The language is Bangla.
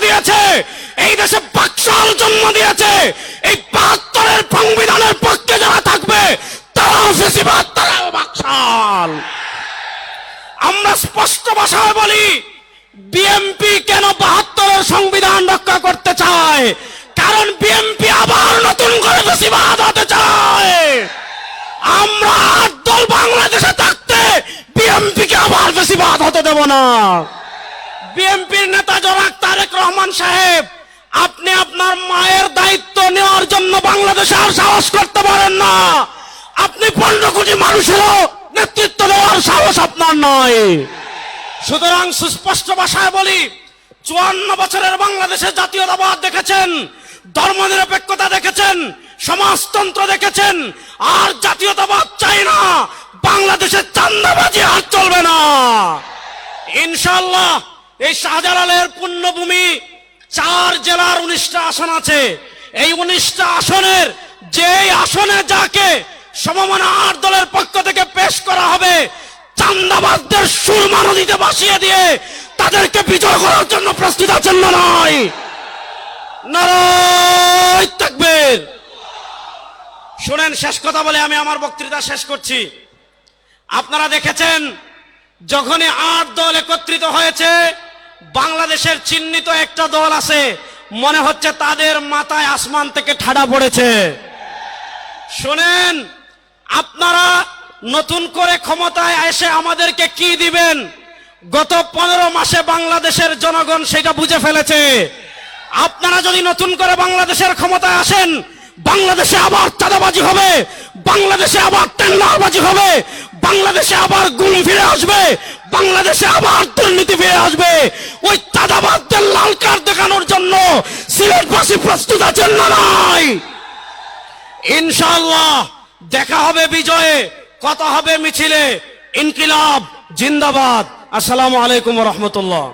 দিয়েছে, এই দেশে বাকশাল জন্ম দিয়েছে। এই ৭২-এর সংবিধানের পক্ষে যারা থাকবে তারাও ফেসিবাদ, তারাও বাকশাল। আমরা স্পষ্ট ভাষায় বলি, বিএনপি কেন ৭২-এর সংবিধান রক্ষা করতে চায়? কারণ বিএনপি আবার নতুন করে ফেসিবাদ হতে চায়। আমরা ৮ দল বাংলাদেশে থাকতে বিএনপিকে আবার ফেসিবাদ হতে দেব না। বিএনপির নেতা জনাব তারেক রহমান সাহেব, আপনি আপনার মায়ের দায়িত্ব নেওয়ার জন্য বাংলাদেশে আর সাহস করতে পারেন না। আপনি ১৫ কোটি মানুষেরও নেতৃত্ব দেওয়ার সাহস আপনার নয়। সুতরাং সুস্পষ্ট ভাষায় বলি, ৫৪ বছরের বাংলাদেশে জাতীয়তাবাদ দেখেছেন, ধর্মনিরপেক্ষতা দেখেছেন, সমাজতন্ত্র দেখেছেন, আর জাতীয়তাবাদ চাই না। বাংলাদেশে চাঁদাবাজি আর চলবে না ইনশাআল্লাহ। এই শাহজালালের পুণ্যভূমি, ৪ জেলার ১৯টা আসন আছে। এই ১৯টা আসনের যে আসনে যাকে সমমনা ৮ দলের পক্ষ থেকে পেশ করা হবে, চাঁদাবাজদের সুরমা নদীতে ভাসিয়ে দিয়ে তাদেরকে বিজয় করার জন্য প্রস্তুত আছেন না নয়? নারায়ে তাকবীর। শুনেন, শেষ কথা বলে আমি আমার বক্তৃতা শেষ করছি। আপনারা দেখেছেন, যখনই ৮ দল একত্রিত হয়েছে, বাংলাদেশের চিহ্নিত একটা দল আছে, মনে হচ্ছে তাদের মাথায় আসমান থেকে ঠাডা পড়েছে। শুনেন, আপনারা নতুন করে ক্ষমতায় এসে আমাদেরকে কি দিবেন, গত ১৫ মাসে বাংলাদেশের জনগণ সেটা বুঝে ফেলেছে। আপনারা যদি নতুন করে বাংলাদেশের ক্ষমতায় আসেন, বাংলাদেশে আবার চাঁদাবাজি হবে, বাংলাদেশে আবার টেন্ডারবাজি হবে, বাংলাদেশে আবার গুম ফিরে আসবে, বাংলাদেশে আবার দুর্নীতি ফিরে আসবে। ওই চাঁদাবাজদের লাল কার্ড দেখানোর জন্য সিলেটবাসী প্রস্তুত আছেন না নাই? ইনশাআল্লাহ দেখা হবে বিজয়ে, কথা হবে মিছিলে। ইনকিলাব জিন্দাবাদ। আসসালামু আলাইকুম ওয়া রাহমাতুল্লাহ।